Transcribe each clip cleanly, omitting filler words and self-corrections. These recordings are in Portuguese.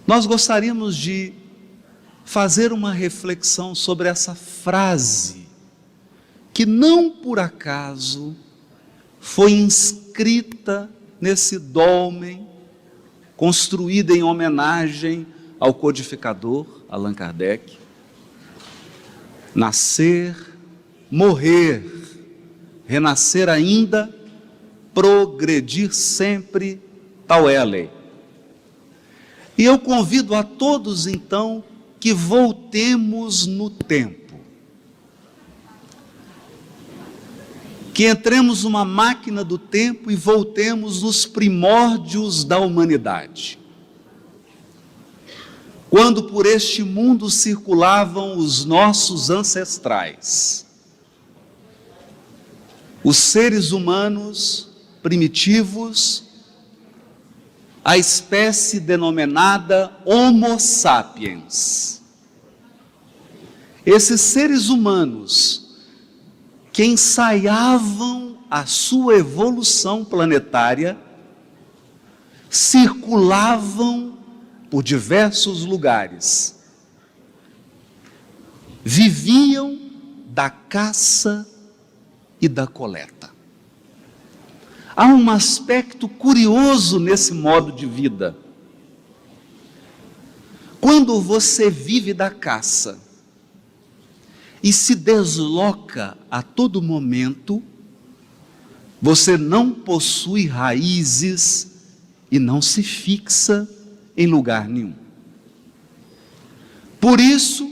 Nós gostaríamos de fazer uma reflexão sobre essa frase, que não por acaso foi inscrita nesse dolmen, construída em homenagem ao codificador Allan Kardec: nascer, morrer, renascer ainda, progredir sempre, tal é a lei. E eu convido a todos então que voltemos no tempo, que entremos numa máquina do tempo e voltemos nos primórdios da humanidade, quando por este mundo circulavam os nossos ancestrais, os seres humanos primitivos, a espécie denominada Homo sapiens. Esses seres humanos que ensaiavam a sua evolução planetária circulavam por diversos lugares, viviam da caça e da coleta. Há um aspecto curioso nesse modo de vida. Quando você vive da caça e se desloca a todo momento, você não possui raízes e não se fixa em lugar nenhum. Por isso,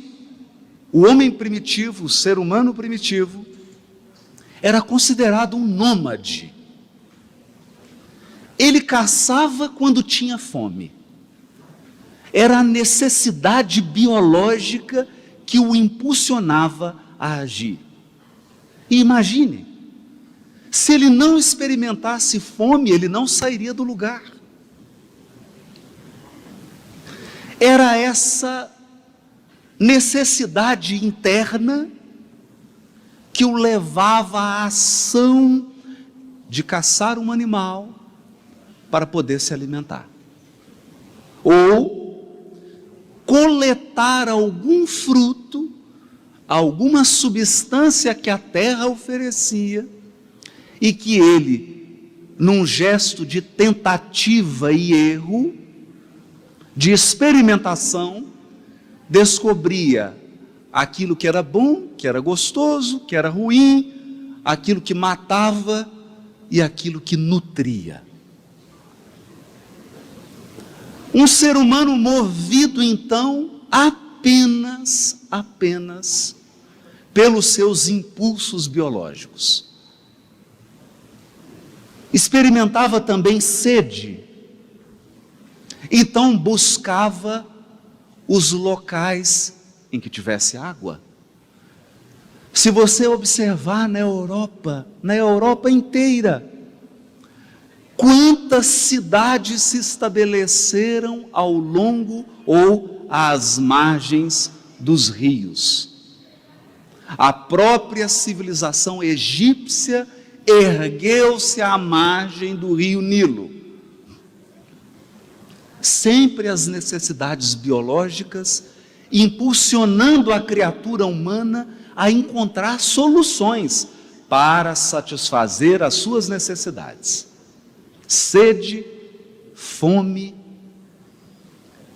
o homem primitivo, o ser humano primitivo, era considerado um nômade. Ele caçava quando tinha fome. Era a necessidade biológica que o impulsionava a agir. E imagine, se ele não experimentasse fome, ele não sairia do lugar. Era essa necessidade interna que o levava à ação de caçar um animal para poder se alimentar, ou coletar algum fruto, alguma substância que a terra oferecia, e que ele, num gesto de tentativa e erro, de experimentação, descobria aquilo que era bom, que era gostoso, que era ruim, aquilo que matava e aquilo que nutria. Um ser humano movido então apenas pelos seus impulsos biológicos. Experimentava também sede, então buscava os locais em que tivesse água. Se você observar na Europa inteira, quantas cidades se estabeleceram ao longo ou às margens dos rios. A própria civilização egípcia ergueu-se à margem do rio Nilo. Sempre as necessidades biológicas impulsionando a criatura humana a encontrar soluções para satisfazer as suas necessidades. Sede, fome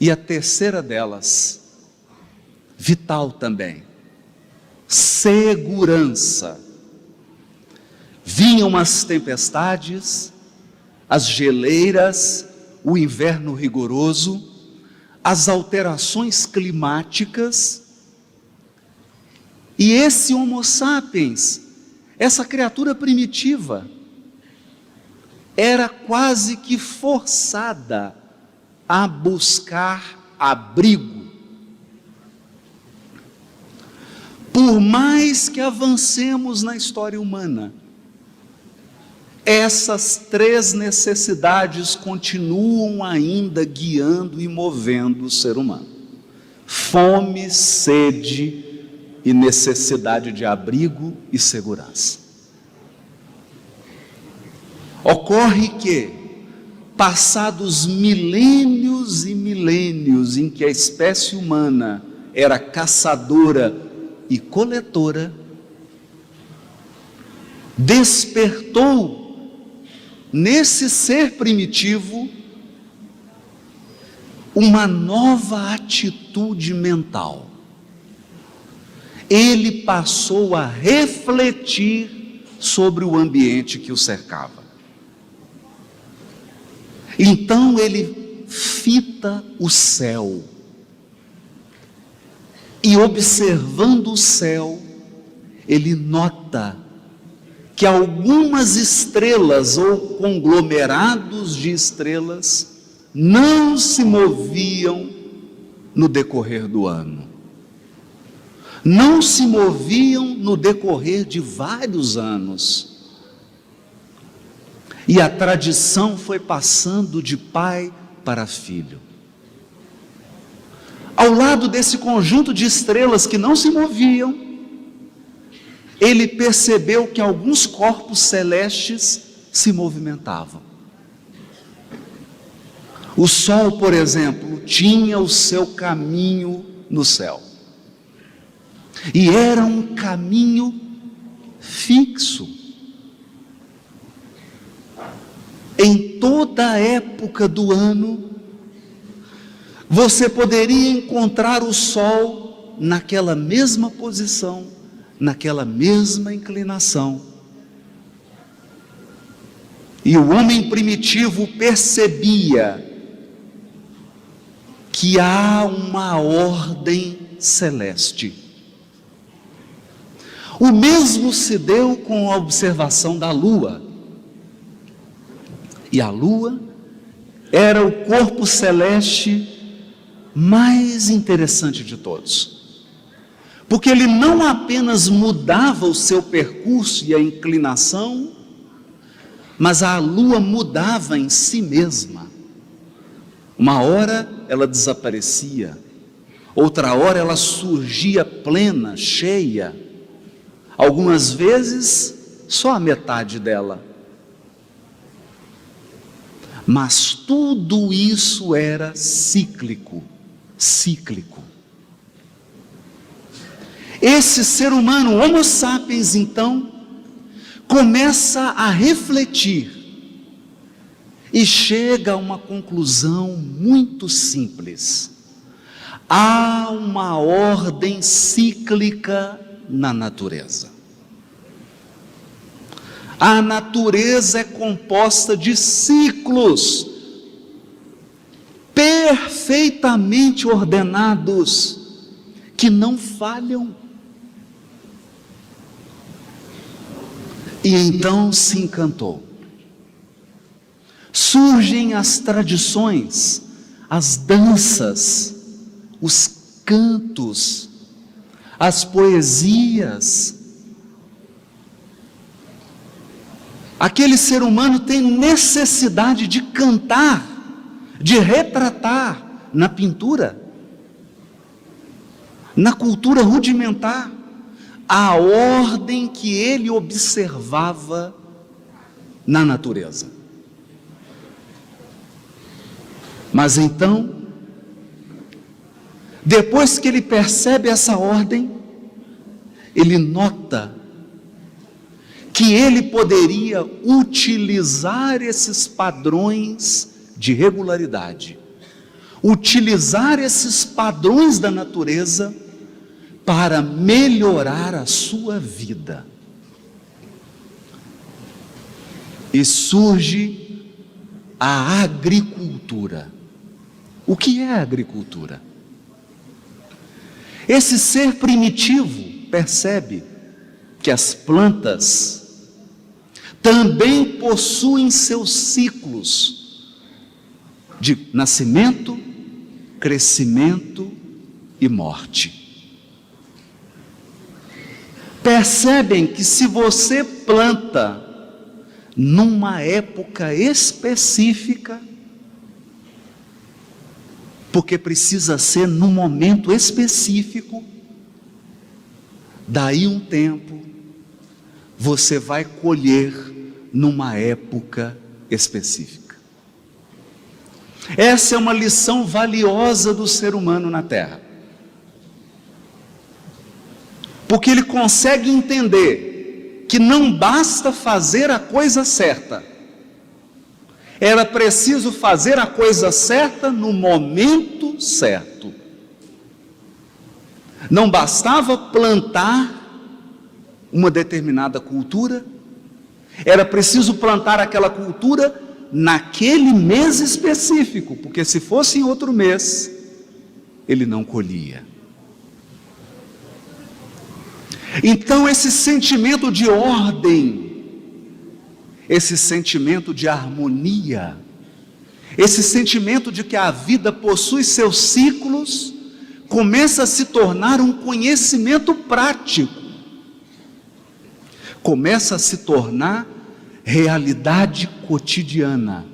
e a terceira delas, vital também, segurança. Vinham as tempestades, as geleiras, o inverno rigoroso, as alterações climáticas, e esse Homo sapiens, essa criatura primitiva, era quase que forçada a buscar abrigo. Por mais que avancemos na história humana, essas três necessidades continuam ainda guiando e movendo o ser humano: fome, sede e necessidade de abrigo e segurança. Ocorre que, passados milênios e milênios em que a espécie humana era caçadora e coletora, despertou nesse ser primitivo uma nova atitude mental. Ele passou a refletir sobre o ambiente que o cercava. Então ele fita o céu e, observando o céu, ele nota que algumas estrelas ou conglomerados de estrelas não se moviam no decorrer do ano, não se moviam no decorrer de vários anos. E a tradição foi passando de pai para filho. Ao lado desse conjunto de estrelas que não se moviam, ele percebeu que alguns corpos celestes se movimentavam. O sol, por exemplo, tinha o seu caminho no céu. E era um caminho fixo. Em toda a época do ano, você poderia encontrar o sol naquela mesma posição, naquela mesma inclinação. E o homem primitivo percebia que há uma ordem celeste. O mesmo se deu com a observação da lua. E a lua era o corpo celeste mais interessante de todos, porque ele não apenas mudava o seu percurso e a inclinação, mas a lua mudava em si mesma. Uma hora ela desaparecia, outra hora ela surgia plena, cheia, algumas vezes só a metade dela. Mas tudo isso era cíclico. Esse ser humano, Homo sapiens, então, começa a refletir e chega a uma conclusão muito simples. Há uma ordem cíclica na natureza. A natureza é composta de ciclos perfeitamente ordenados, que não falham. E então se encantou. Surgem as tradições, as danças, os cantos, as poesias. Aquele ser humano tem necessidade de cantar, de retratar na pintura, na cultura rudimentar, a ordem que ele observava na natureza. Mas então, depois que ele percebe essa ordem, ele nota que ele poderia utilizar esses padrões de regularidade, utilizar esses padrões da natureza para melhorar a sua vida. E surge a agricultura. O que é a agricultura? Esse ser primitivo percebe que as plantas também possuem seus ciclos de nascimento, crescimento e morte. Percebem que se você planta numa época específica, porque precisa ser num momento específico, daí um tempo você vai colher numa época específica. Essa é uma lição valiosa do ser humano na Terra. Porque ele consegue entender que não basta fazer a coisa certa. Era preciso fazer a coisa certa no momento certo. Não bastava plantar uma determinada cultura, era preciso plantar aquela cultura naquele mês específico, porque se fosse em outro mês, ele não colhia. Então esse sentimento de ordem, esse sentimento de harmonia, esse sentimento de que a vida possui seus ciclos, começa a se tornar um conhecimento prático, começa a se tornar realidade cotidiana.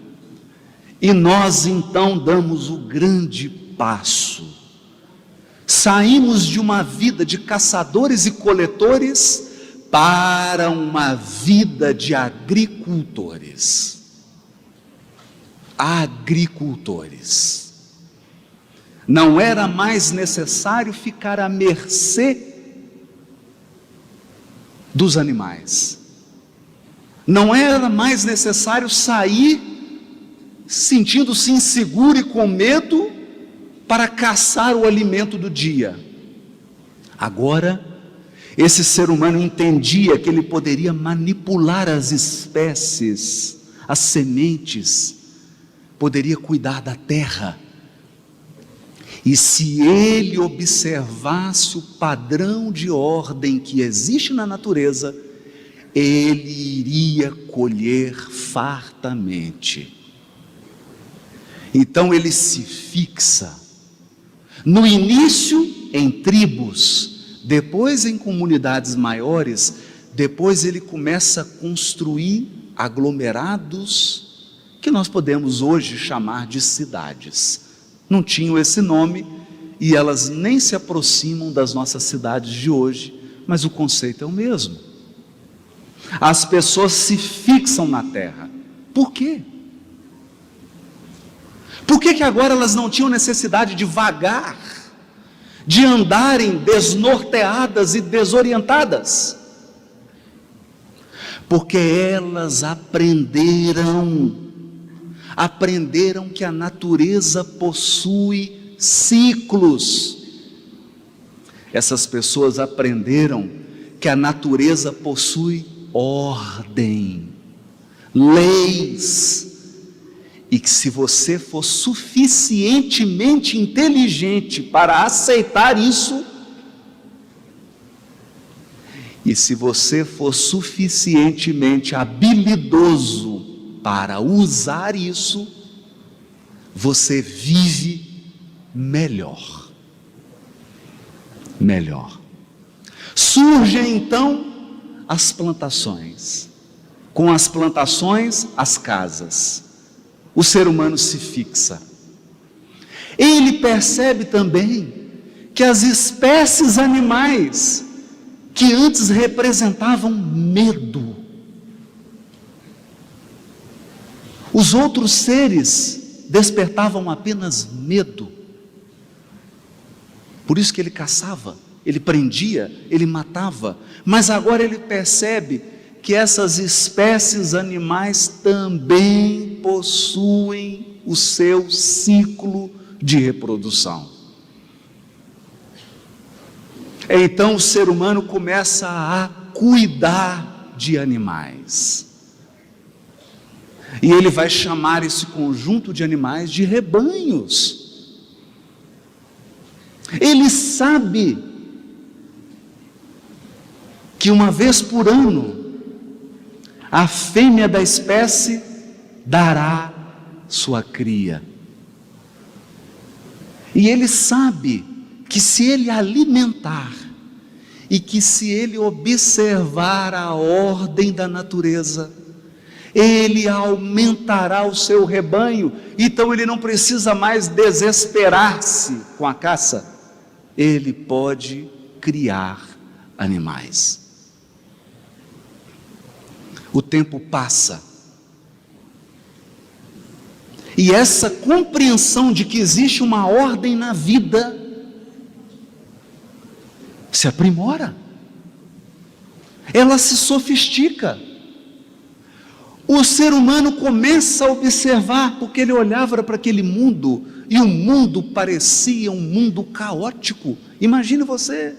E nós então damos o grande passo. Saímos de uma vida de caçadores e coletores para uma vida de agricultores. Agricultores. Não era mais necessário ficar à mercê dos animais. Não era mais necessário sair sentindo-se inseguro e com medo para caçar o alimento do dia. Agora, esse ser humano entendia que ele poderia manipular as espécies, as sementes, poderia cuidar da terra. E se ele observasse o padrão de ordem que existe na natureza, ele iria colher fartamente. Então ele se fixa, no início em tribos, depois em comunidades maiores, depois ele começa a construir aglomerados, que nós podemos hoje chamar de cidades. Não tinham esse nome, e elas nem se aproximam das nossas cidades de hoje, mas o conceito é o mesmo. As pessoas se fixam na terra. Por quê? Por que agora elas não tinham necessidade de vagar, de andarem desnorteadas e desorientadas? Porque elas aprenderam que a natureza possui ciclos. Essas pessoas aprenderam que a natureza possui ordem, leis, e que se você for suficientemente inteligente para aceitar isso, e se você for suficientemente habilidoso para usar isso, você vive melhor. Melhor. Surgem então as plantações. Com as plantações, as casas. O ser humano se fixa. Ele percebe também que as espécies animais que antes representavam medo, os outros seres despertavam apenas medo. Por isso que ele caçava, ele prendia, ele matava. Mas agora ele percebe que essas espécies animais também possuem o seu ciclo de reprodução. Então o ser humano começa a cuidar de animais. E ele vai chamar esse conjunto de animais de rebanhos. Ele sabe que uma vez por ano, a fêmea da espécie dará sua cria. E ele sabe que se ele alimentar, e que se ele observar a ordem da natureza, ele aumentará o seu rebanho. Então ele não precisa mais desesperar-se com a caça, ele pode criar animais. O tempo passa, E essa compreensão de que existe uma ordem na vida se aprimora, ela se sofistica. O ser humano começa a observar, porque ele olhava para aquele mundo, e o mundo parecia um mundo caótico. Imagine você,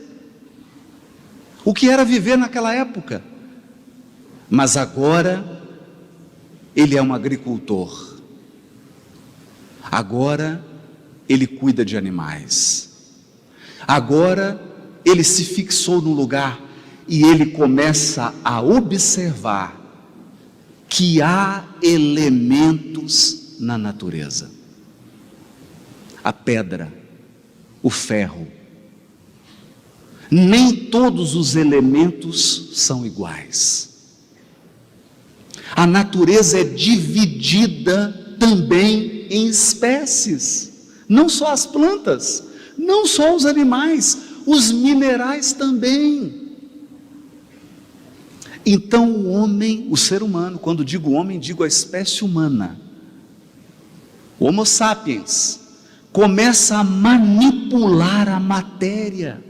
o que era viver naquela época. Mas agora, ele é um agricultor. Agora, ele cuida de animais. Agora, ele se fixou no lugar e ele começa a observar que há elementos na natureza. A pedra, o ferro. Nem todos os elementos são iguais. A natureza é dividida também em espécies. Não só as plantas, não só os animais, os minerais também. Então o homem, o ser humano, quando digo homem, digo a espécie humana, o Homo sapiens, começa a manipular a matéria.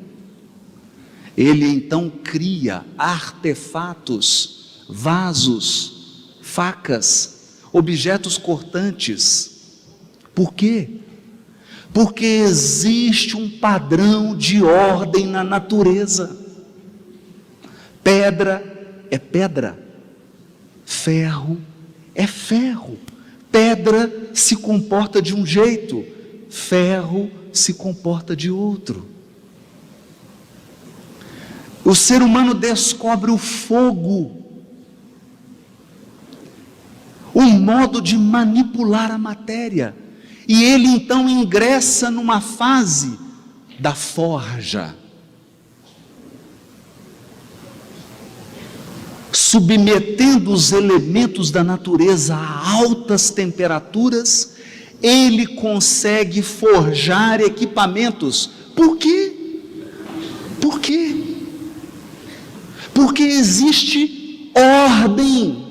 Ele então cria artefatos, vasos, facas, objetos cortantes. Por quê? Porque existe um padrão de ordem na natureza. Pedra é pedra, ferro é ferro. Pedra se comporta de um jeito, ferro se comporta de outro. O ser humano descobre o fogo, um modo de manipular a matéria, e ele então ingressa numa fase da forja, submetendo os elementos da natureza a altas temperaturas. Ele consegue forjar equipamentos. Por quê? Por quê? Porque existe ordem.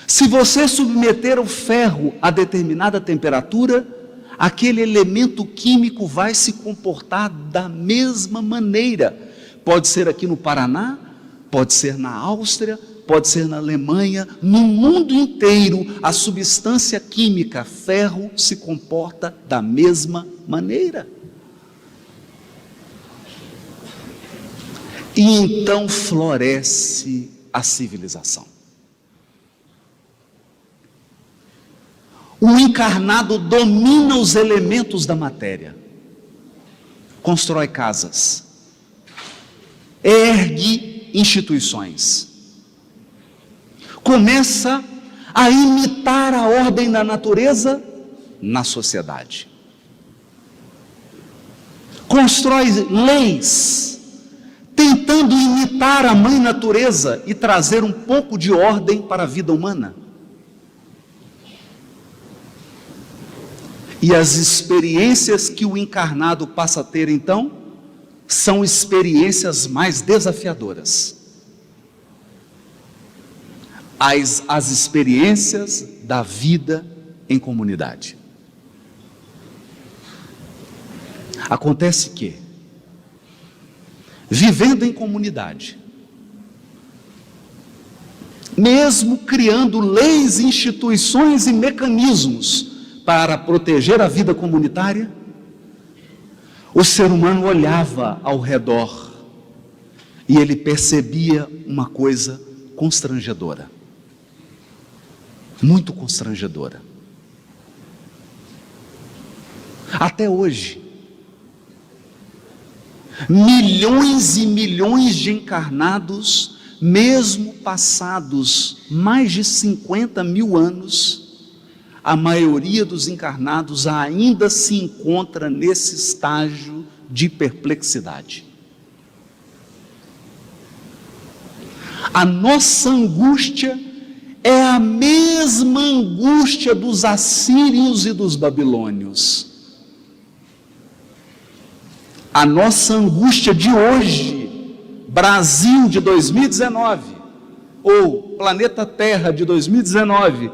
Se você submeter o ferro a determinada temperatura, aquele elemento químico vai se comportar da mesma maneira. Pode ser aqui no Paraná, pode ser na Áustria, pode ser na Alemanha, no mundo inteiro, a substância química ferro se comporta da mesma maneira. E então floresce a civilização. O encarnado domina os elementos da matéria, constrói casas, ergue instituições, começa a imitar a ordem da natureza na sociedade, constrói leis, tentando imitar a mãe natureza e trazer um pouco de ordem para a vida humana. E as experiências que o encarnado passa a ter então, são experiências mais desafiadoras. As experiências da vida em comunidade. Acontece que, vivendo em comunidade, mesmo criando leis, instituições e mecanismos para proteger a vida comunitária, o ser humano olhava ao redor e ele percebia uma coisa constrangedora, muito constrangedora. Até hoje, milhões e milhões de encarnados, mesmo passados mais de 50 mil anos, a maioria dos encarnados ainda se encontra nesse estágio de perplexidade. A nossa angústia é a mesma angústia dos assírios e dos babilônios. A nossa angústia de hoje, Brasil de 2019, ou planeta Terra de 2019,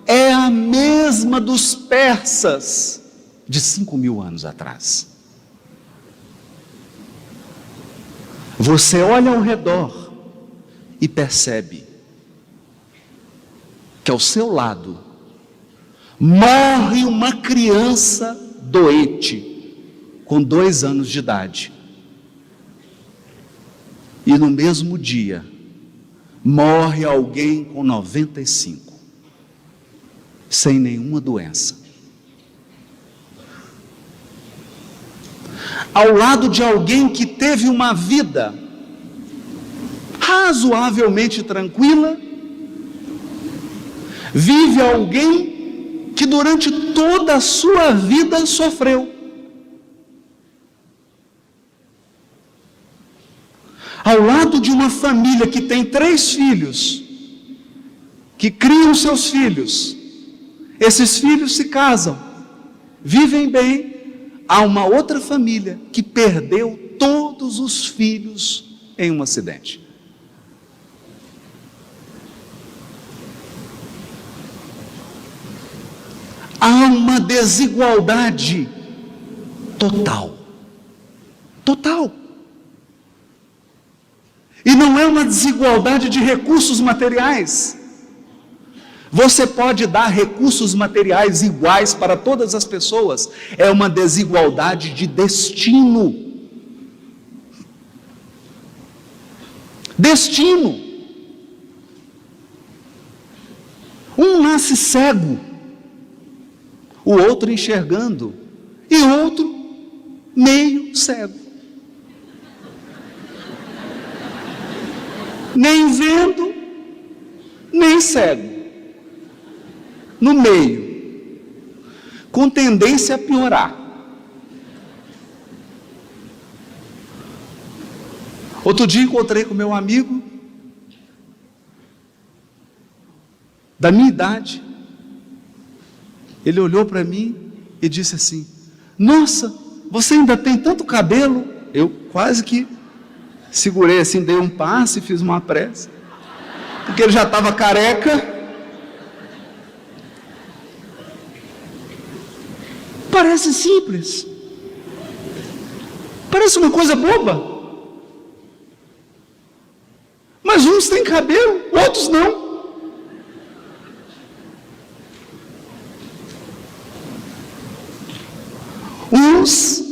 é a a mesma dos persas de 5.000 anos atrás. Você olha ao redor e percebe que ao seu lado morre uma criança doente com 2 anos de idade. E no mesmo dia morre alguém com 95, sem nenhuma doença. Ao lado de alguém que teve uma vida razoavelmente tranquila, vive alguém que durante toda a sua vida sofreu. Ao lado de uma família que tem 3 filhos, que criam seus filhos, esses filhos se casam, vivem bem, há uma outra família que perdeu todos os filhos em um acidente. Há uma desigualdade total. Total. E não é uma desigualdade de recursos materiais. Você pode dar recursos materiais iguais para todas as pessoas. É uma desigualdade de destino. Destino. Um nasce cego, o outro enxergando, e o outro meio cego. Nem vendo, nem cego. No meio, com tendência a piorar. Outro dia encontrei com meu amigo, da minha idade. Ele olhou para mim e disse assim: nossa, você ainda tem tanto cabelo. Eu quase que segurei assim, dei um passe e fiz uma prece, porque ele já estava careca. Parece simples, parece uma coisa boba, mas uns têm cabelo, outros não. Uns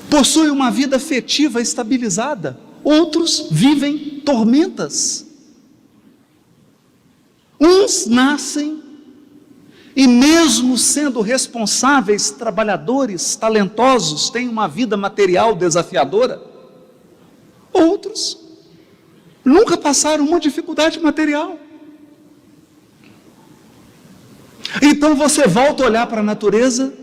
possuem uma vida afetiva estabilizada, outros vivem tormentas. Uns nascem e, mesmo sendo responsáveis, trabalhadores, talentosos, têm uma vida material desafiadora. Outros nunca passaram uma dificuldade material. Então você volta a olhar para a natureza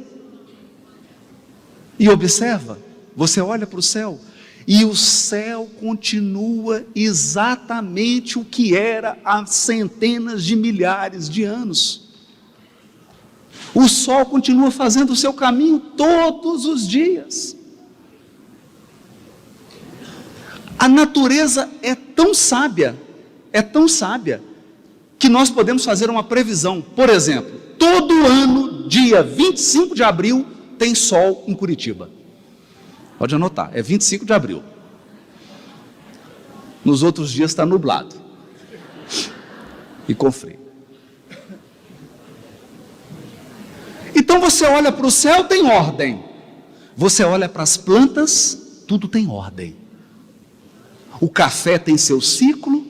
e observa. Você olha para o céu e o céu continua exatamente o que era há centenas de milhares de anos. O sol continua fazendo o seu caminho todos os dias. A natureza é tão sábia, que nós podemos fazer uma previsão. Por exemplo, todo ano, dia 25 de abril, tem sol em Curitiba. Pode anotar, é 25 de abril. Nos outros dias está nublado e com frio. Então você olha para o céu, tem ordem. Você olha para as plantas, tudo tem ordem. O café tem seu ciclo,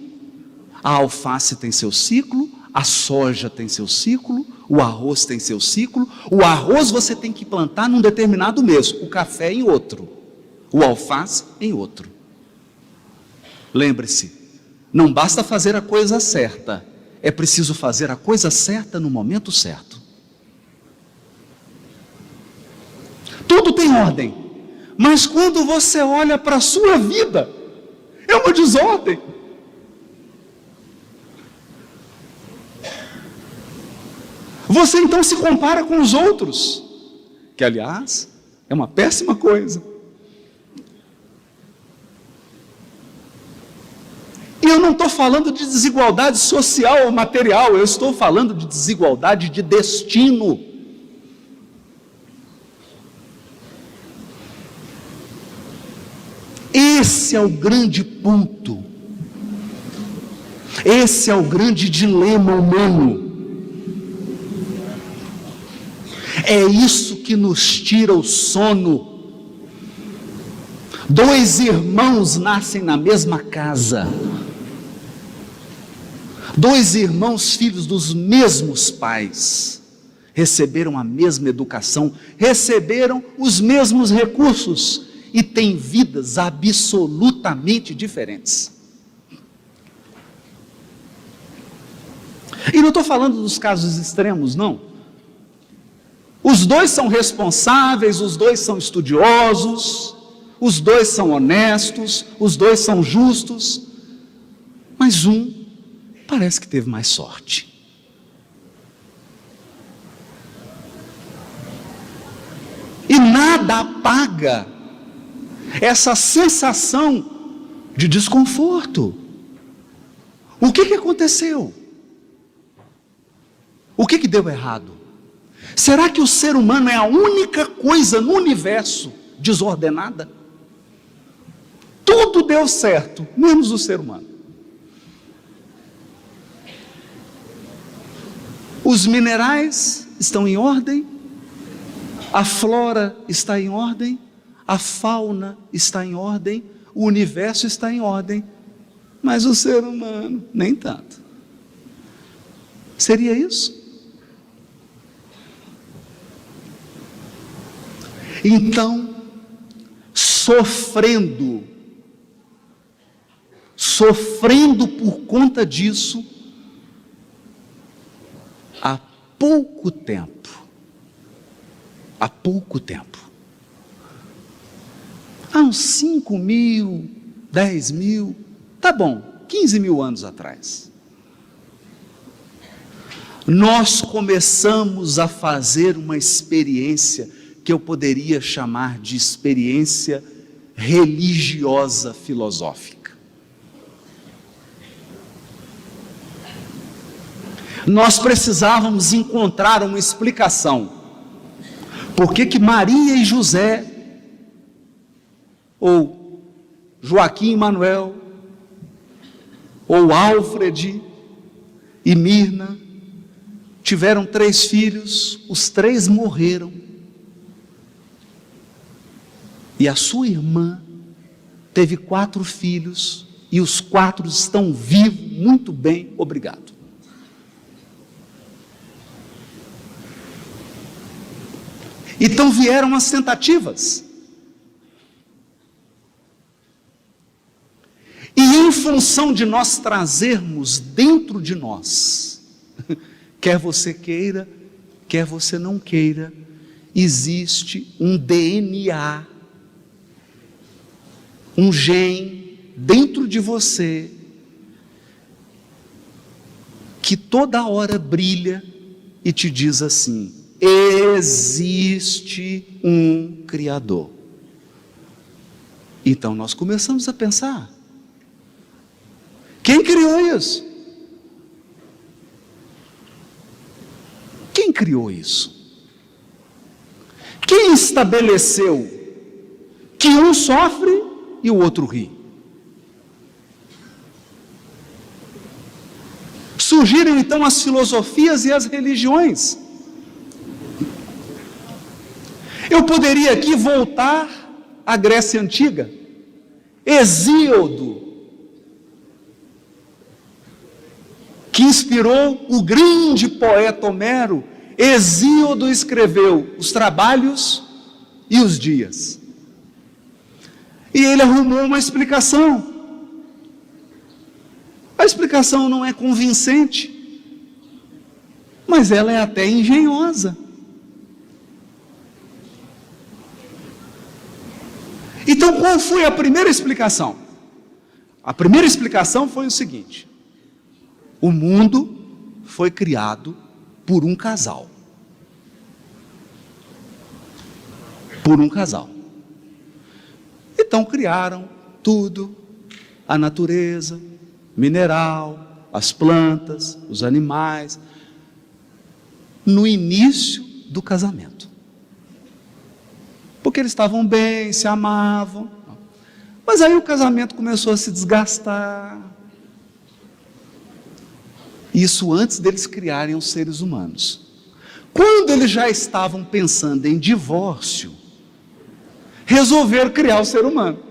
a alface tem seu ciclo, a soja tem seu ciclo, o arroz tem seu ciclo. O arroz você tem que plantar num determinado mês, o café em outro, o alface em outro. Lembre-se, não basta fazer a coisa certa, é preciso fazer a coisa certa no momento certo. Tudo tem ordem, mas quando você olha para a sua vida, é uma desordem. Você então se compara com os outros, que aliás é uma péssima coisa. E eu não estou falando de desigualdade social ou material, eu estou falando de desigualdade de destino. Esse é o grande ponto. Esse é o grande dilema humano. É isso que nos tira o sono. Dois irmãos nascem na mesma casa. Dois irmãos, filhos dos mesmos pais, receberam a mesma educação, receberam os mesmos recursos e têm vidas absolutamente diferentes. E não estou falando dos casos extremos, não. Os dois são responsáveis, os dois são estudiosos, os dois são honestos, os dois são justos, mas um parece que teve mais sorte. E nada apaga essa sensação de desconforto. O que aconteceu? O que deu errado? Será que o ser humano é a única coisa no universo desordenada? Tudo deu certo, menos o ser humano. Os minerais estão em ordem, a flora está em ordem, a fauna está em ordem, o universo está em ordem, mas o ser humano, nem tanto. Seria isso? Então, sofrendo por conta disso, há pouco tempo, há uns 5 mil, 10 mil, tá bom, 15 mil anos atrás, nós começamos a fazer uma experiência que eu poderia chamar de experiência religiosa filosófica. Nós precisávamos encontrar uma explicação. Por que Maria e José, ou Joaquim e Manuel, ou Alfred e Mirna, tiveram 3 filhos, os 3 morreram. E a sua irmã teve 4 filhos, e os 4 estão vivos, muito bem, obrigado. Então vieram as tentativas. E em função de nós trazermos dentro de nós, quer você queira, quer você não queira, existe um DNA, um gene dentro de você, que toda hora brilha e te diz assim: existe um Criador. Então nós começamos a pensar: quem criou isso? Quem criou isso? Quem estabeleceu que um sofre e o outro ri? Surgiram então as filosofias e as religiões. Eu poderia aqui voltar à Grécia Antiga. Hesíodo, que inspirou o grande poeta Homero, Hesíodo escreveu os Trabalhos e os Dias. E ele arrumou uma explicação. A explicação não é convincente, mas ela é até engenhosa. Então, qual foi a primeira explicação? A primeira explicação foi o seguinte: o mundo foi criado por um casal. Por um casal. Então criaram tudo, a natureza, mineral, as plantas, os animais, no início do casamento. Porque eles estavam bem, se amavam. Mas aí o casamento começou a se desgastar. Isso antes deles criarem os seres humanos. Quando eles já estavam pensando em divórcio, resolveram criar o ser humano.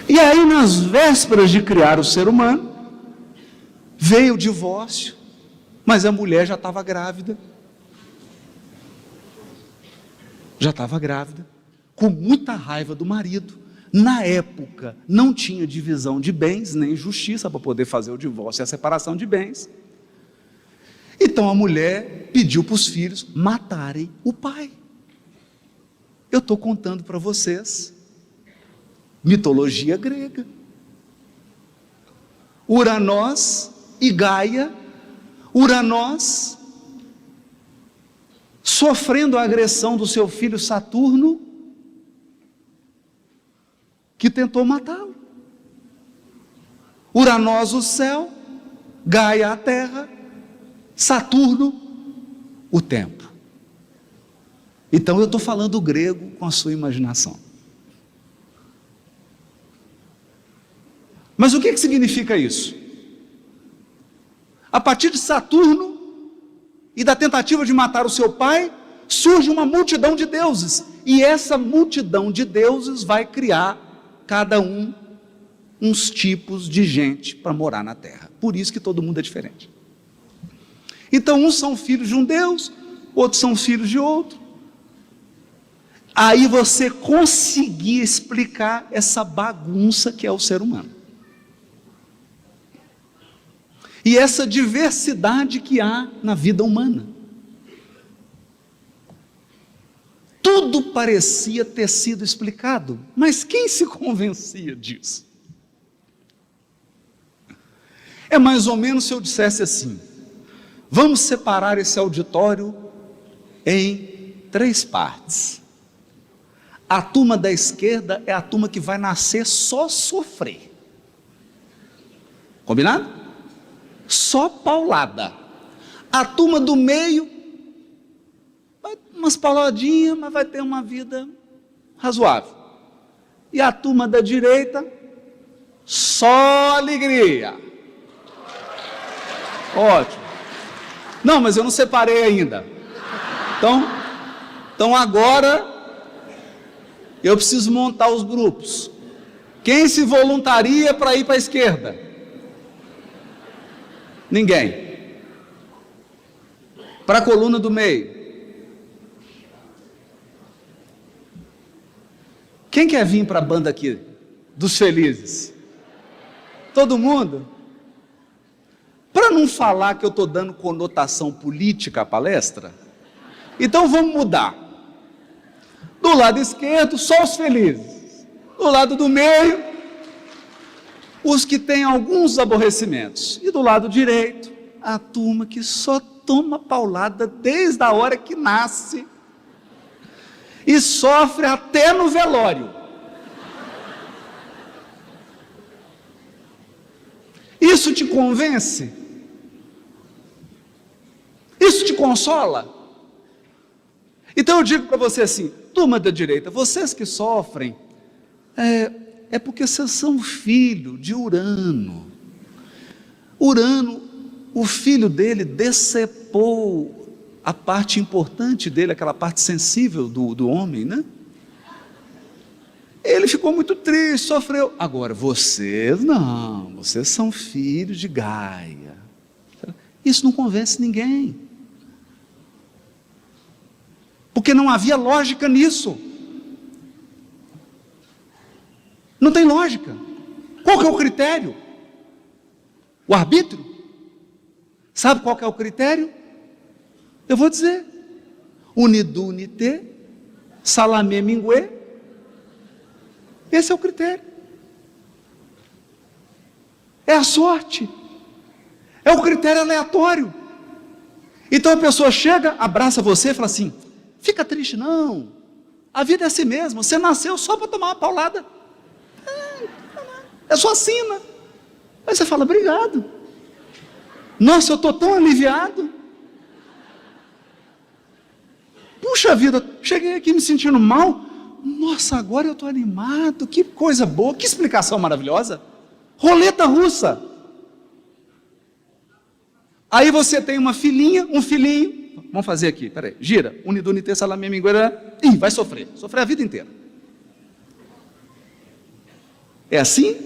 E aí, nas vésperas de criar o ser humano, veio o divórcio, mas a mulher já estava grávida. Já estava grávida, com muita raiva do marido. Na época, não tinha divisão de bens, nem justiça para poder fazer o divórcio e a separação de bens. Então a mulher pediu para os filhos matarem o pai. Eu estou contando para vocês, mitologia grega. Uranós e Gaia, Uranós sofrendo a agressão do seu filho Saturno, que tentou matá-lo. Uranós o céu, Gaia a terra, Saturno o tempo. Então eu estou falando grego com a sua imaginação. Mas o que significa isso? A partir de Saturno e da tentativa de matar o seu pai, surge uma multidão de deuses. E essa multidão de deuses vai criar, cada um, uns tipos de gente para morar na terra. Por isso que todo mundo é diferente. Então, uns são filhos de um Deus, outros são filhos de outro. Aí você conseguir explicar essa bagunça que é o ser humano. E essa diversidade que há na vida humana. Tudo parecia ter sido explicado, mas quem se convencia disso? É mais ou menos se eu dissesse assim: vamos separar esse auditório em 3 partes. A turma da esquerda é a turma que vai nascer só sofrer. Combinado? Só paulada. A turma do meio, vai umas pauladinhas, mas vai ter uma vida razoável. E a turma da direita, só alegria. Ótimo. Não, mas eu não separei ainda. Então agora eu preciso montar os grupos. Quem se voluntaria para ir para a esquerda? Ninguém. Para a coluna do meio. Quem quer vir para a banda aqui dos felizes? Todo mundo? Para não falar que eu estou dando conotação política à palestra, então vamos mudar. Do lado esquerdo, só os felizes. Do lado do meio, os que têm alguns aborrecimentos. E do lado direito, a turma que só toma paulada desde a hora que nasce e sofre até no velório. Isso te convence? Isso te consola? Então eu digo para você assim: turma da direita, vocês que sofrem, é porque vocês são filho de Urano. Urano, o filho dele decepou a parte importante dele, aquela parte sensível do homem, né? Ele ficou muito triste, sofreu. Agora, vocês não, vocês são filhos de Gaia. Isso não convence ninguém. Porque não havia lógica nisso. Não tem lógica. Qual que é o critério? O arbítrio? Sabe qual que é o critério? Eu vou dizer: unidu unité, salamé mingué. Esse é o critério. É a sorte. É o critério aleatório. Então a pessoa chega, abraça você e fala assim: fica triste não, a vida é assim mesmo, você nasceu só para tomar uma paulada. É só assina. Aí você fala, obrigado. Nossa, eu estou tão aliviado. Puxa vida, cheguei aqui me sentindo mal. Nossa, agora eu estou animado. Que coisa boa, que explicação maravilhosa. Roleta russa. Aí você tem uma filhinha, um filhinho. Vamos fazer aqui, peraí. Gira. Unidunite salame mingueira. Ih, vai sofrer. Sofrer a vida inteira. É assim?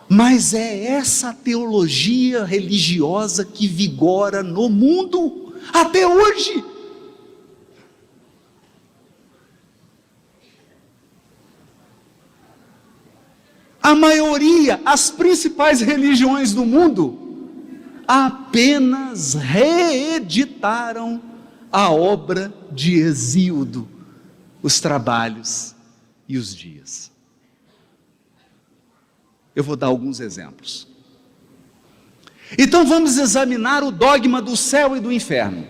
Mas é essa teologia religiosa que vigora no mundo até hoje. A maioria, as principais religiões do mundo, apenas reeditaram a obra de Hesíodo, os trabalhos e os dias. Eu vou dar alguns exemplos. Então vamos examinar o dogma do céu e do inferno.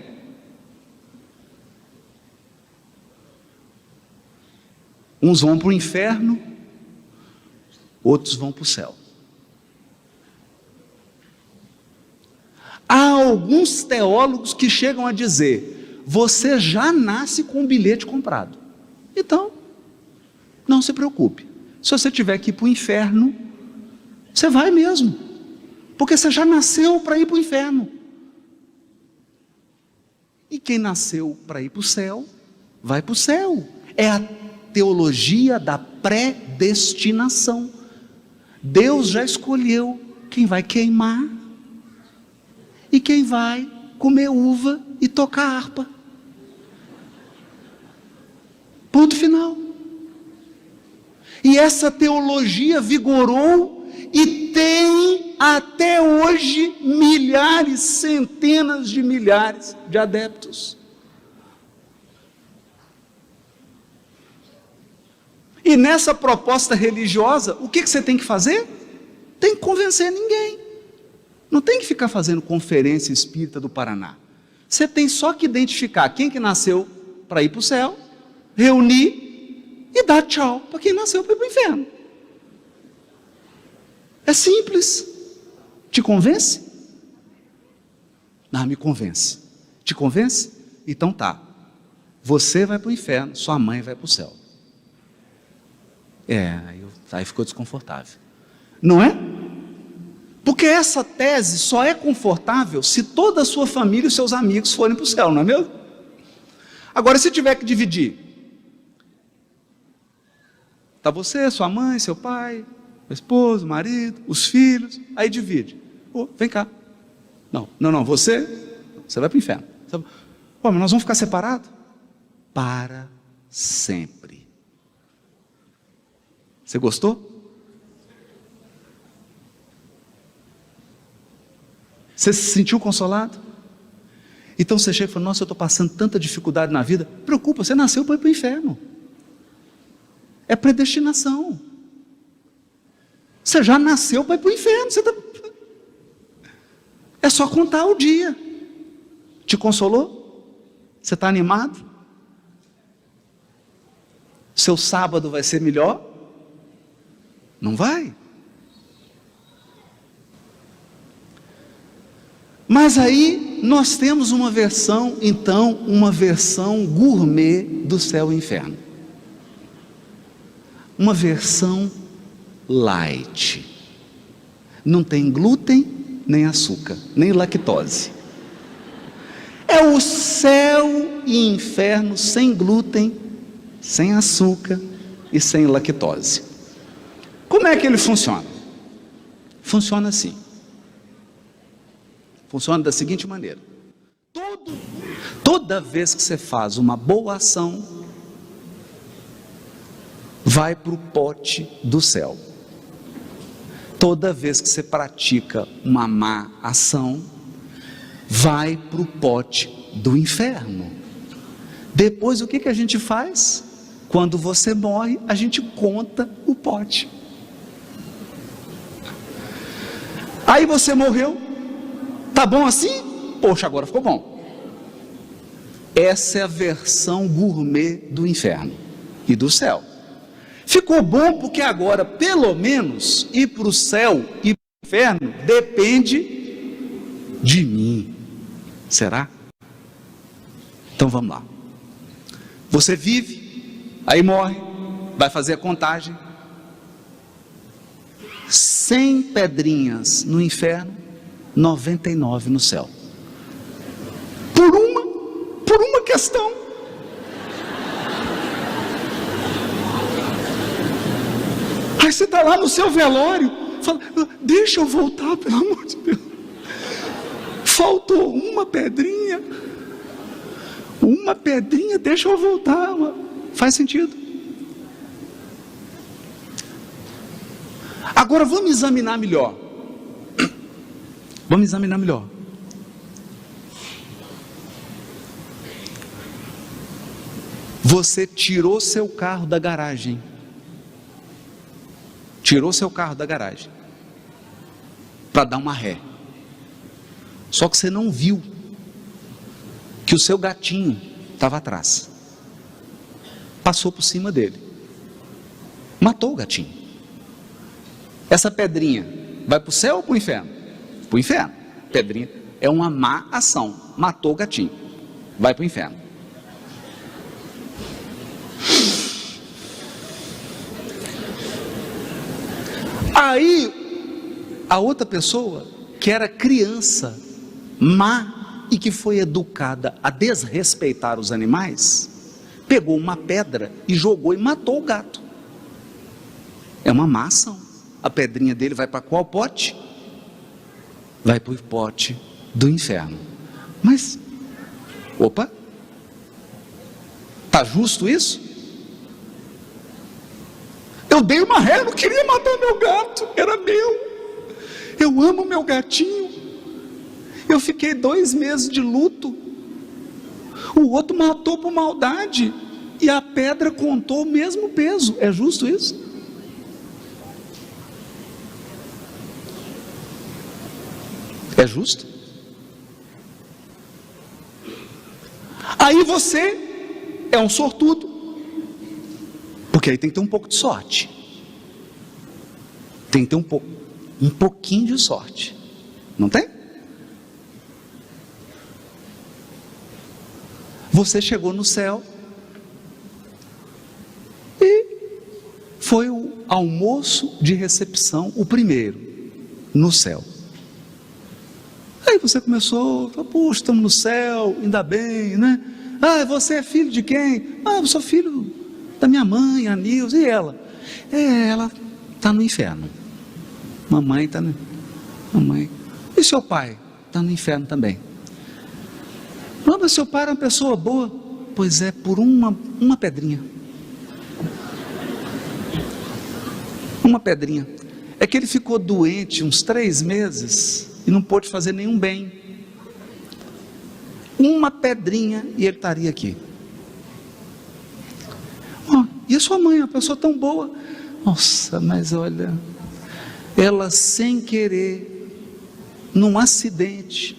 Uns vão para o inferno, outros vão para o céu. Há alguns teólogos que chegam a dizer: você já nasce com um bilhete comprado. Então, não se preocupe. Se você tiver que ir para o inferno, você vai mesmo, porque você já nasceu para ir para o inferno. E quem nasceu para ir para o céu, vai para o céu. É a teologia da predestinação. Deus já escolheu quem vai queimar e quem vai comer uva e tocar harpa. Ponto final. E essa teologia vigorou e tem até hoje milhares, centenas de milhares de adeptos. E nessa proposta religiosa, o que você tem que fazer? Tem que convencer ninguém. Não tem que ficar fazendo conferência espírita do Paraná. Você tem só que identificar quem que nasceu para ir para o céu, reunir e dar tchau para quem nasceu para ir para o inferno. É simples. Te convence? Não, me convence. Te convence? Então tá. Você vai para o inferno, sua mãe vai para o céu. Aí ficou desconfortável. Não é? Porque essa tese só é confortável se toda a sua família e seus amigos forem para o céu, não é mesmo? Agora, se tiver que dividir, está você, sua mãe, seu pai, o esposo, o marido, os filhos, aí divide. Vem cá. Não, você vai para o inferno. Mas nós vamos ficar separados? Para sempre. Você gostou? Você se sentiu consolado? Então você chega e fala: nossa, eu estou passando tanta dificuldade na vida. Preocupa, você nasceu para ir para o inferno. É predestinação. Você já nasceu para ir para o inferno. É só contar o dia. Te consolou? Você está animado? Seu sábado vai ser melhor? Não vai? Mas aí nós temos uma versão, então, uma versão gourmet do céu e inferno. Uma versão light. Não tem glúten, nem açúcar, nem lactose. É o céu e inferno sem glúten, sem açúcar e sem lactose. Como é que ele funciona? Funciona assim. Funciona da seguinte maneira: toda vez que você faz uma boa ação, vai para o pote do céu. Toda vez que você pratica uma má ação, vai para o pote do inferno. Depois, o que a gente faz? Quando você morre, a gente conta o pote. Aí você morreu, tá bom assim? Poxa, agora ficou bom. Essa é a versão gourmet do inferno e do céu. Ficou bom porque agora, pelo menos, ir para o céu e para o inferno depende de mim. Será? Então vamos lá. Você vive, aí morre, vai fazer a contagem. 100 pedrinhas no inferno, 99 no céu. Por uma questão. Aí você está lá no seu velório, fala, deixa eu voltar, pelo amor de Deus. Faltou uma pedrinha, deixa eu voltar. Faz sentido? Agora vamos examinar melhor. Você tirou seu carro da garagem. Para dar uma ré. Só que você não viu que o seu gatinho estava atrás. Passou por cima dele. Matou o gatinho. Essa pedrinha vai para o céu ou para o inferno? Para o inferno. Pedrinha é uma má ação. Matou o gatinho. Vai para o inferno. Aí, a outra pessoa, que era criança, má e que foi educada a desrespeitar os animais, pegou uma pedra e jogou e matou o gato. É uma má ação. A pedrinha dele vai para qual pote? Vai para o pote do inferno. Mas, opa, está justo isso? Eu dei uma ré, eu não queria matar meu gato, era meu. Eu amo meu gatinho. Eu fiquei 2 meses de luto. O outro matou por maldade. E a pedra contou o mesmo peso. É justo isso? É justo? Aí você é um sortudo. Porque aí tem que ter um pouco de sorte. Tem que ter um pouquinho de sorte. Não tem? Você chegou no céu e foi o almoço de recepção, o primeiro, no céu. Aí você começou, puxa, estamos no céu, ainda bem, né? Ah, você é filho de quem? Ah, eu sou filho da minha mãe, a Nilza. E ela? Ela está no inferno. Mamãe está no... Mamãe. E seu pai? Está no inferno também. Não, mas seu pai era uma pessoa boa. Pois é, por uma pedrinha. Uma pedrinha. É que ele ficou doente uns 3 meses e não pôde fazer nenhum bem. Uma pedrinha e ele estaria aqui. E a sua mãe, uma pessoa tão boa. Nossa, mas olha, ela sem querer, num acidente,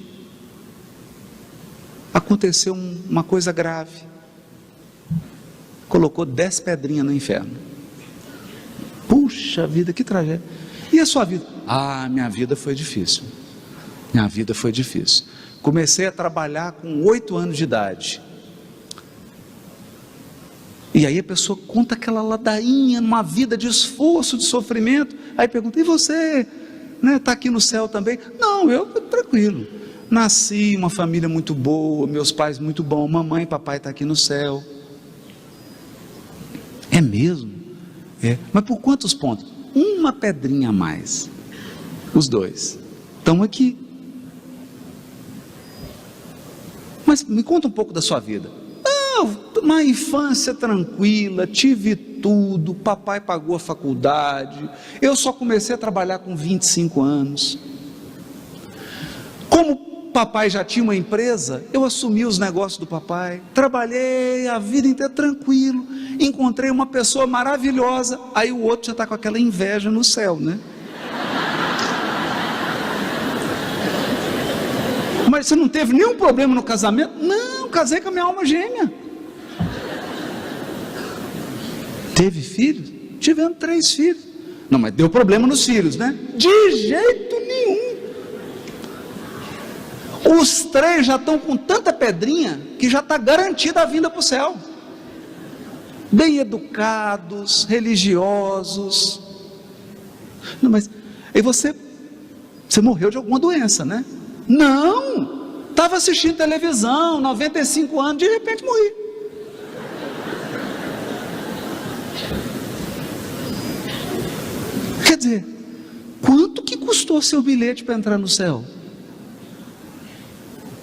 aconteceu uma coisa grave. Colocou 10 pedrinhas no inferno. Puxa vida, que tragédia. E a sua vida? Ah, minha vida foi difícil. Minha vida foi difícil. Comecei a trabalhar com 8 anos de idade. E aí a pessoa conta aquela ladainha, uma vida de esforço, de sofrimento. Aí pergunta, e você, está aqui no céu também? Não, eu tranquilo. Nasci em uma família muito boa, meus pais muito bons, mamãe e papai estão aqui no céu. É mesmo? É. Mas por quantos pontos? Uma pedrinha a mais. Os 2 estão aqui. Mas me conta um pouco da sua vida. Uma infância tranquila, tive tudo, papai pagou a faculdade, eu só comecei a trabalhar com 25 anos. Como papai já tinha uma empresa, eu assumi os negócios do papai, trabalhei a vida inteira tranquilo, encontrei uma pessoa maravilhosa, aí o outro já está com aquela inveja no céu, né? Mas você não teve nenhum problema no casamento? Não, casei com a minha alma gêmea. Teve filhos? tivemos 3 filhos. Não, mas deu problema nos filhos, né? De jeito nenhum. Os 3 já estão com tanta pedrinha que já está garantida a vinda para o céu. Bem educados, religiosos. Não, mas aí você morreu de alguma doença, né? Não, estava assistindo televisão, 95 anos, de repente morri. Quer dizer, quanto que custou seu bilhete para entrar no céu?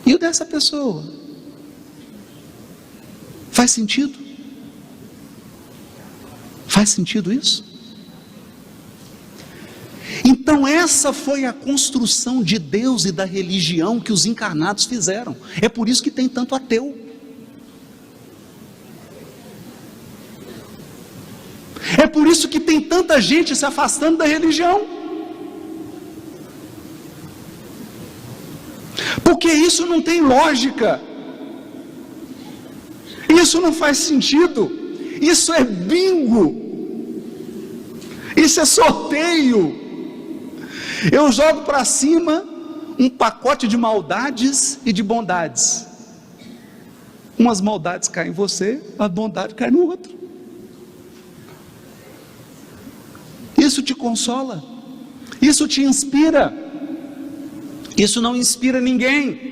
E o dessa pessoa? Faz sentido? Faz sentido isso? Então essa foi a construção de Deus e da religião que os encarnados fizeram. É por isso que tem tanto ateu. É por isso que tem tanta gente se afastando da religião. Porque isso não tem lógica. Isso não faz sentido. Isso é bingo. Isso é sorteio. Eu jogo para cima um pacote de maldades e de bondades. Umas maldades caem em você, a bondade cai no outro. Isso te consola, isso te inspira, isso não inspira ninguém.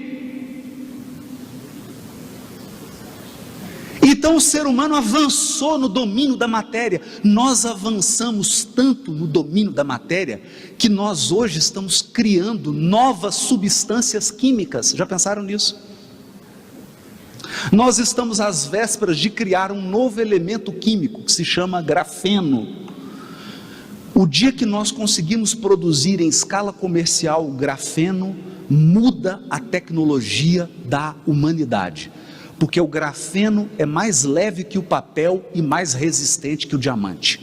Então o ser humano avançou no domínio da matéria. Nós avançamos tanto no domínio da matéria que nós hoje estamos criando novas substâncias químicas. Já pensaram nisso? Nós estamos às vésperas de criar um novo elemento químico que se chama grafeno. O dia que nós conseguimos produzir em escala comercial o grafeno, muda a tecnologia da humanidade. Porque o grafeno é mais leve que o papel e mais resistente que o diamante.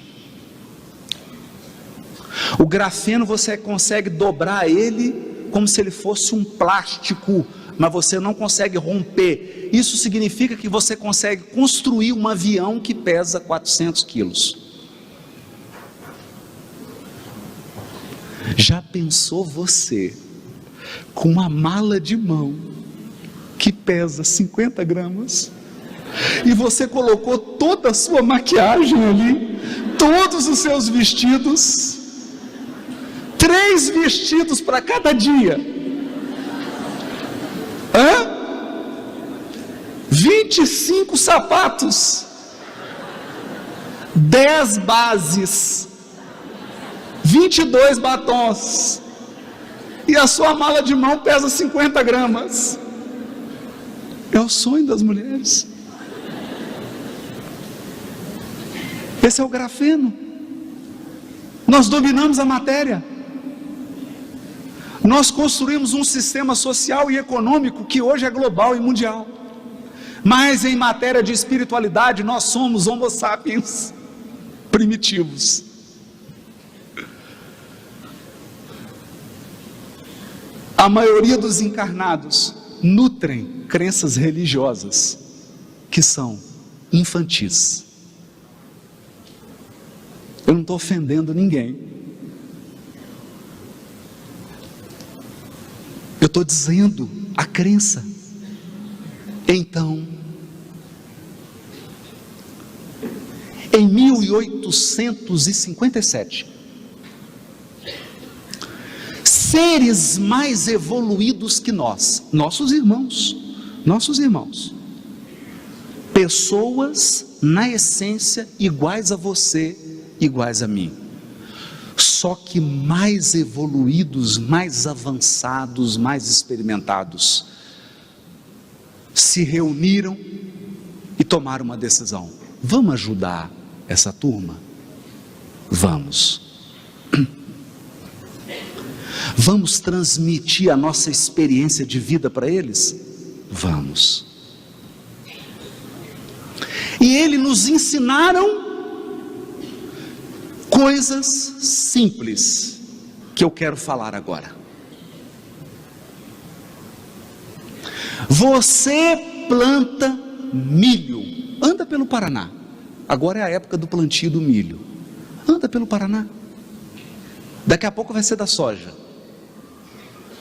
O grafeno você consegue dobrar ele como se ele fosse um plástico, mas você não consegue romper. Isso significa que você consegue construir um avião que pesa 400 quilos. Já pensou você com uma mala de mão que pesa 50 gramas e você colocou toda a sua maquiagem ali, todos os seus vestidos, 3 vestidos para cada dia, 25 sapatos, 10 bases, 22 batons, e a sua mala de mão pesa 50 gramas. É o sonho das mulheres. Esse é o grafeno. Nós dominamos a matéria. Nós construímos um sistema social e econômico que hoje é global e mundial. Mas em matéria de espiritualidade nós somos homo sapiens primitivos. A maioria dos encarnados nutrem crenças religiosas que são infantis. Eu não estou ofendendo ninguém. Eu estou dizendo a crença. Então, em 1857, seres mais evoluídos que nós, nossos irmãos, pessoas na essência iguais a você, iguais a mim, só que mais evoluídos, mais avançados, mais experimentados, se reuniram e tomaram uma decisão: vamos ajudar essa turma? Vamos. Vamos transmitir a nossa experiência de vida para eles? Vamos. E eles nos ensinaram coisas simples que eu quero falar agora. Você planta milho, anda pelo Paraná, agora é a época do plantio do milho. Anda pelo Paraná. Daqui a pouco vai ser da soja.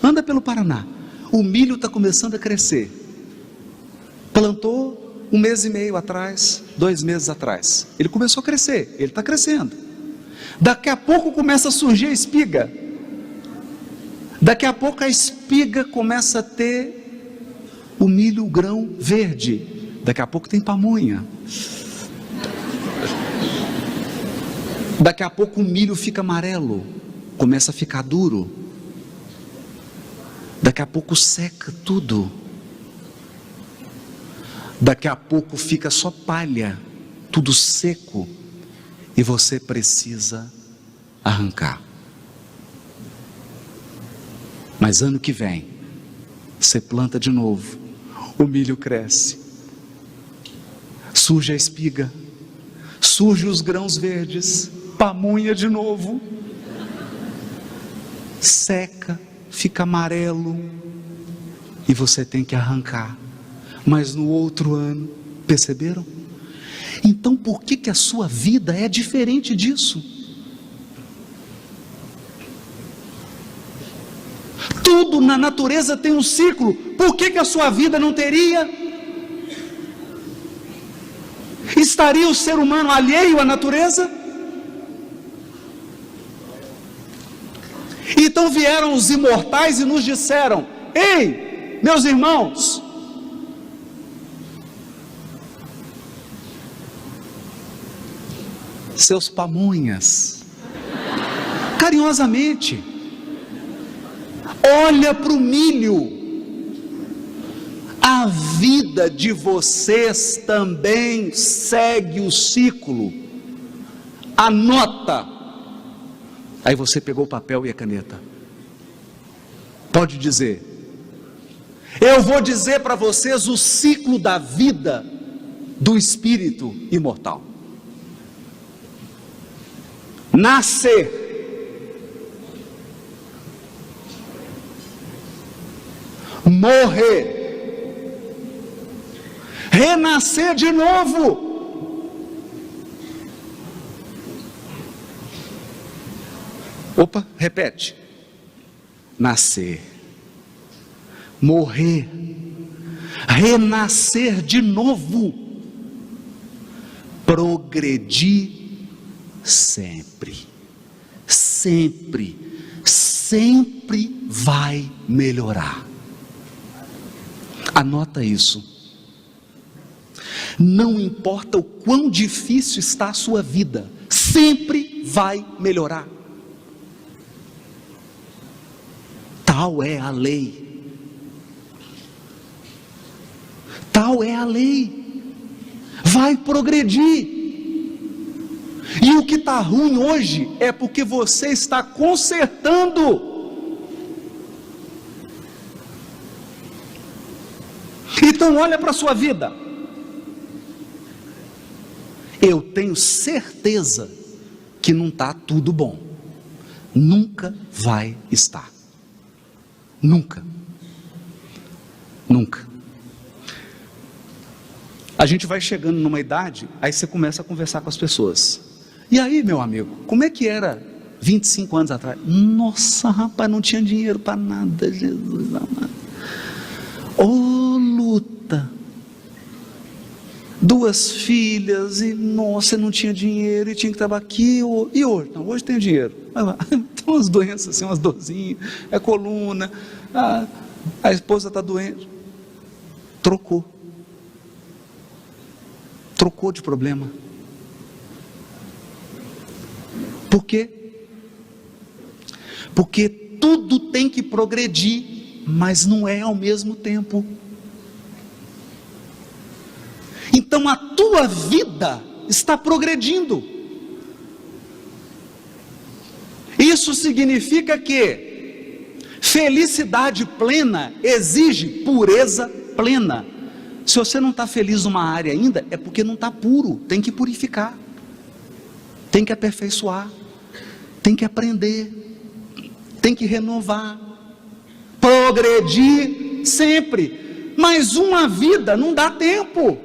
Anda pelo Paraná. O milho está começando a crescer. Plantou 1 mês e meio atrás, 2 meses atrás. Ele começou a crescer, ele está crescendo. Daqui a pouco começa a surgir a espiga. Daqui a pouco a espiga começa a ter o milho, o grão verde. Daqui a pouco tem pamonha. Daqui a pouco o milho fica amarelo, começa a ficar duro. Daqui a pouco seca tudo. Daqui a pouco fica só palha, tudo seco, e você precisa arrancar. Mas ano que vem, você planta de novo, o milho cresce, surge a espiga, surge os grãos verdes, pamonha de novo, seca, fica amarelo, e você tem que arrancar. Mas no outro ano, perceberam? Então por que a sua vida é diferente disso? Tudo na natureza tem um ciclo. Por que a sua vida não teria? Estaria o ser humano alheio à natureza? Então vieram os imortais e nos disseram: ei, meus irmãos, seus pamonhas, carinhosamente, olha para o milho, a vida de vocês também segue o ciclo, anota. Aí você pegou o papel e a caneta, pode dizer: eu vou dizer para vocês o ciclo da vida do espírito imortal. Nascer, morrer, renascer de novo. Opa, repete. Nascer, morrer, renascer de novo, progredir sempre, sempre, sempre vai melhorar. Anota isso. Não importa o quão difícil está a sua vida, sempre vai melhorar. Tal é a lei. Tal é a lei. Vai progredir. E o que está ruim hoje é porque você está consertando. Então olha para a sua vida. Eu tenho certeza que não está tudo bom. Nunca vai estar. Nunca. Nunca. A gente vai chegando numa idade, aí você começa a conversar com as pessoas. E aí, meu amigo, como é que era 25 anos atrás? Nossa, rapaz, não tinha dinheiro para nada, Jesus amado. Ô luta. 2 filhas, e nossa, não tinha dinheiro, e tinha que trabalhar aqui, e hoje? Não, hoje tenho dinheiro. Tem umas doenças assim, umas dorzinhas, é coluna, a esposa está doente. Trocou de problema. Por quê? Porque tudo tem que progredir, mas não é ao mesmo tempo. Então a tua vida está progredindo. Isso significa que felicidade plena exige pureza plena. Se você não está feliz numa área ainda, é porque não está puro. Tem que purificar, tem que aperfeiçoar, tem que aprender, tem que renovar, progredir sempre. Mas uma vida não dá tempo.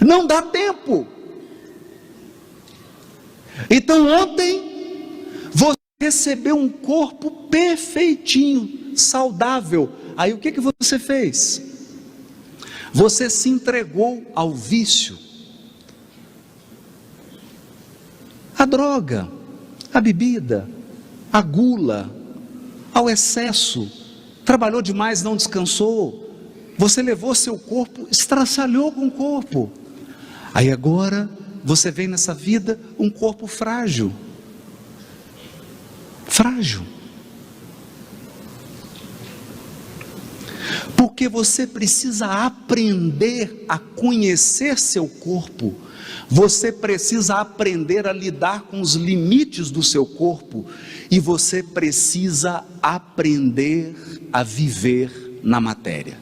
Não dá tempo. Então ontem você recebeu um corpo perfeitinho, saudável. Aí o que você fez? Você se entregou ao vício, à droga, à bebida, à gula, ao excesso. Trabalhou demais, não descansou. Você levou seu corpo, estraçalhou com o corpo. Aí agora você vem nessa vida um corpo frágil. Frágil. Porque você precisa aprender a conhecer seu corpo. Você precisa aprender a lidar com os limites do seu corpo. E você precisa aprender a viver na matéria.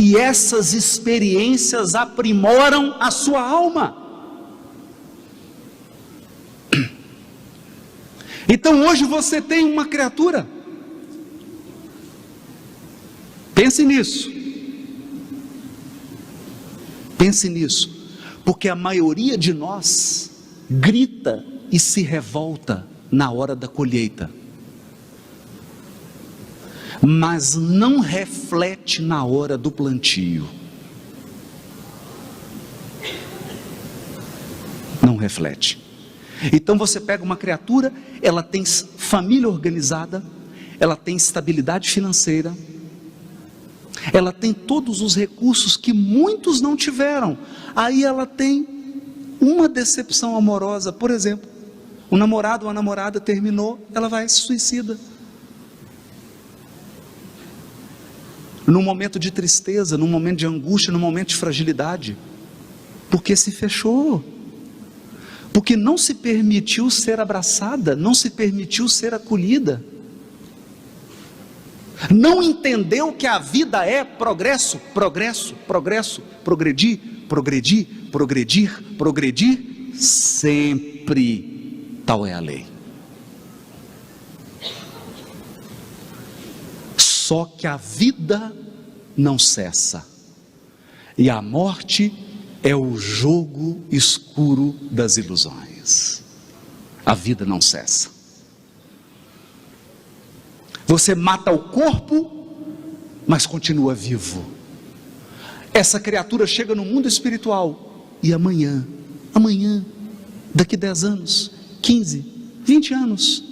E essas experiências aprimoram a sua alma. Então hoje você tem uma criatura. Pense nisso. Pense nisso. Porque a maioria de nós grita e se revolta na hora da colheita, mas não reflete na hora do plantio. Não reflete. Então você pega uma criatura, ela tem família organizada, ela tem estabilidade financeira, ela tem todos os recursos que muitos não tiveram. Aí ela tem uma decepção amorosa, por exemplo, o namorado ou a namorada terminou, ela vai se suicida. Num momento de tristeza, num momento de angústia, num momento de fragilidade, porque se fechou, porque não se permitiu ser abraçada, não se permitiu ser acolhida, não entendeu que a vida é progresso, progresso, progresso, progredir, progredir, progredir, progredir, sempre, tal é a lei. Só que a vida não cessa, e a morte é o jogo escuro das ilusões. A vida não cessa. Você mata o corpo, mas continua vivo. Essa criatura chega no mundo espiritual, e amanhã, daqui 10 anos, 15, 20 anos,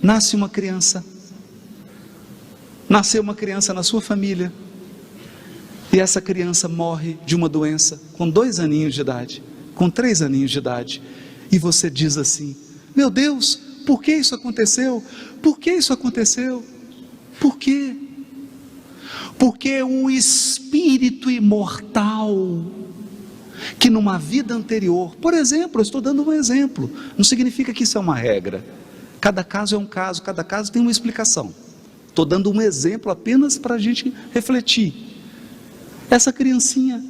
nasce uma criança. Nasceu uma criança na sua família, e essa criança morre de uma doença com 2 aninhos de idade, com 3 aninhos de idade, e você diz assim: meu Deus, por que isso aconteceu? Por que isso aconteceu? Por quê? Porque o espírito imortal, que numa vida anterior, por exemplo, eu estou dando um exemplo, não significa que isso é uma regra, cada caso é um caso, cada caso tem uma explicação. Estou dando um exemplo apenas para a gente refletir. Essa criancinha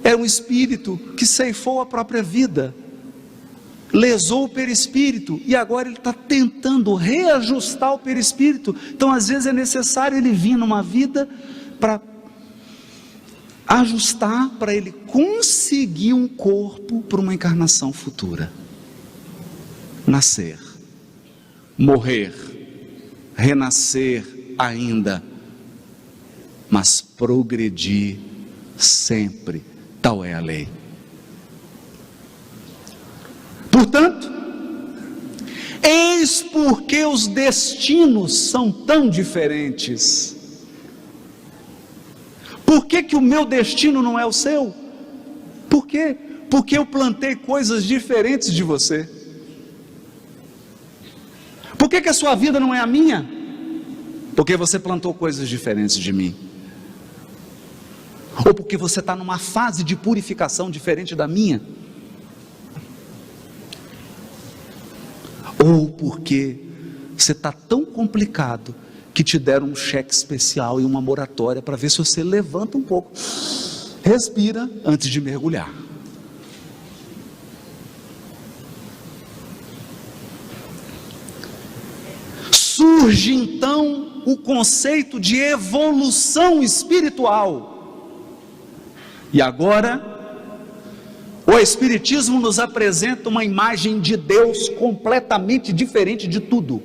era um espírito que ceifou a própria vida, lesou o perispírito, e agora ele está tentando reajustar o perispírito. Então às vezes é necessário ele vir numa vida para ajustar, para ele conseguir um corpo para uma encarnação futura. Nascer, morrer, renascer ainda, mas progredir sempre, tal é a lei. Portanto, eis porque os destinos são tão diferentes. Por que o meu destino não é o seu? Por quê? Porque eu plantei coisas diferentes de você. Por que a sua vida não é a minha? Porque você plantou coisas diferentes de mim. Ou porque você está numa fase de purificação diferente da minha. Ou porque você está tão complicado que te deram um cheque especial e uma moratória para ver se você levanta um pouco, respira antes de mergulhar. Surge então o conceito de evolução espiritual. E agora O Espiritismo nos apresenta uma imagem de Deus completamente diferente de tudo.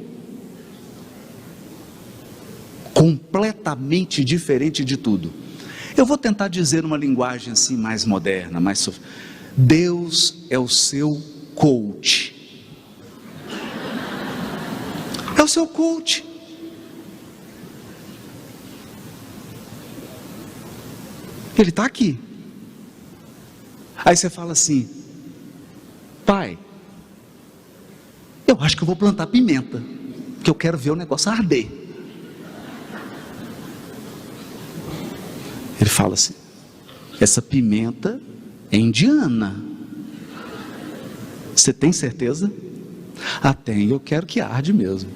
Completamente diferente de tudo. Eu vou tentar dizer uma linguagem assim mais moderna, mais Deus é o seu coach. É o seu coach. Ele está aqui. Aí você fala assim: pai, eu acho que eu vou plantar pimenta, porque eu quero ver o negócio arder. Ele fala assim: essa pimenta é indiana. Você tem certeza? Ah, tem, eu quero que arde mesmo.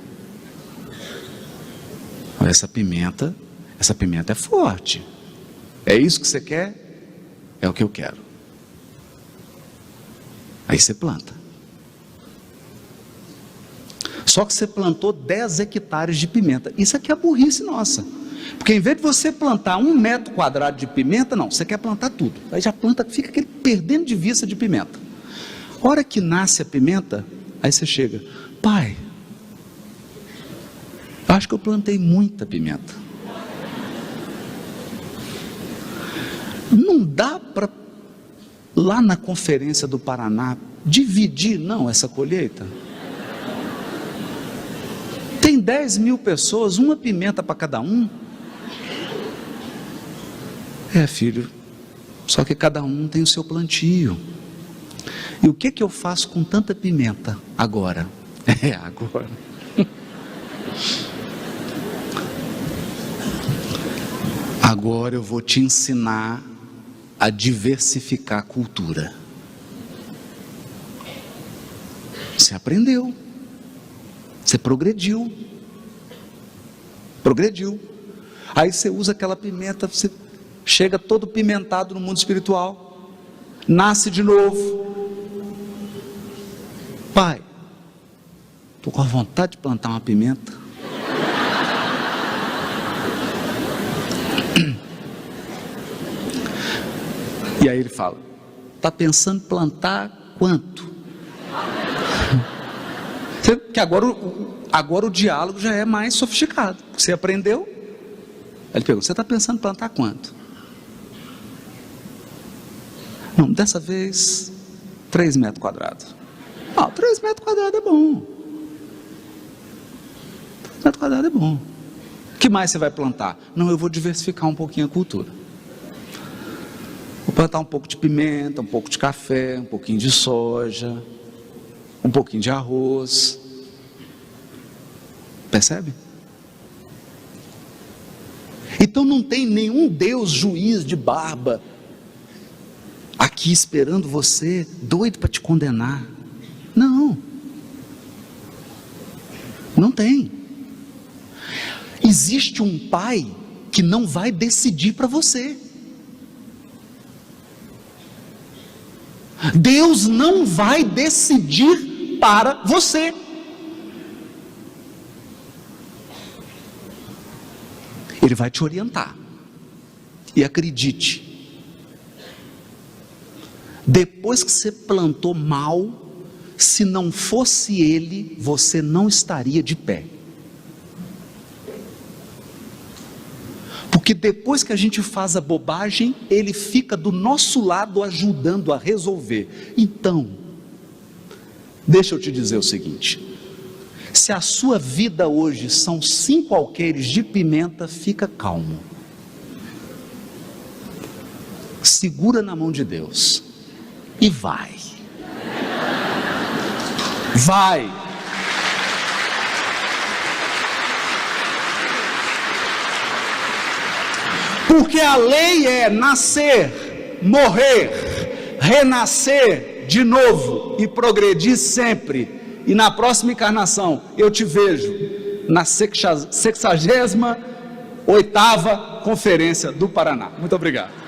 Essa pimenta é forte. É isso que você quer? É o que eu quero. Aí você planta. Só que você plantou 10 hectares de pimenta. Isso aqui é burrice nossa. Porque em vez de você plantar 1 metro quadrado de pimenta, não, você quer plantar tudo. Aí já planta, fica aquele perdendo de vista de pimenta. A hora que nasce a pimenta, aí você chega: pai, acho que eu plantei muita pimenta. Não dá para, lá na Conferência do Paraná, dividir não essa colheita? Tem 10 mil pessoas, 1 pimenta para cada um. É, filho, só que cada um tem o seu plantio. E o que eu faço com tanta pimenta agora? Agora. Agora eu vou te ensinar a diversificar a cultura. Você aprendeu. Você progrediu. Aí você usa aquela pimenta, você chega todo pimentado no mundo espiritual, nasce de novo. Pai, estou com vontade de plantar uma pimenta. E aí ele fala: está pensando em plantar quanto? Porque agora o diálogo já é mais sofisticado. Você aprendeu? Aí ele pergunta: você está pensando em plantar quanto? Não, dessa vez 3 metros quadrados. 3 metros quadrados é bom. 3 metros quadrados é bom. O que mais você vai plantar? Não, eu vou diversificar um pouquinho a cultura. Vou plantar um pouco de pimenta, um pouco de café, um pouquinho de soja, um pouquinho de arroz. Percebe? Então não tem nenhum Deus juiz de barba aqui esperando você, doido para te condenar. Não tem. Existe um pai que não vai decidir para você. Deus não vai decidir para você. Ele vai te orientar. E acredite, depois que você plantou mal, se não fosse Ele, você não estaria de pé. Porque depois que a gente faz a bobagem, Ele fica do nosso lado ajudando a resolver. Então, deixa eu te dizer o seguinte: se a sua vida hoje são 5 alqueires de pimenta, fica calmo. Segura na mão de Deus e vai. Vai. Porque a lei é nascer, morrer, renascer de novo e progredir sempre. E na próxima encarnação eu te vejo na 68ª Conferência do Paraná. Muito obrigado.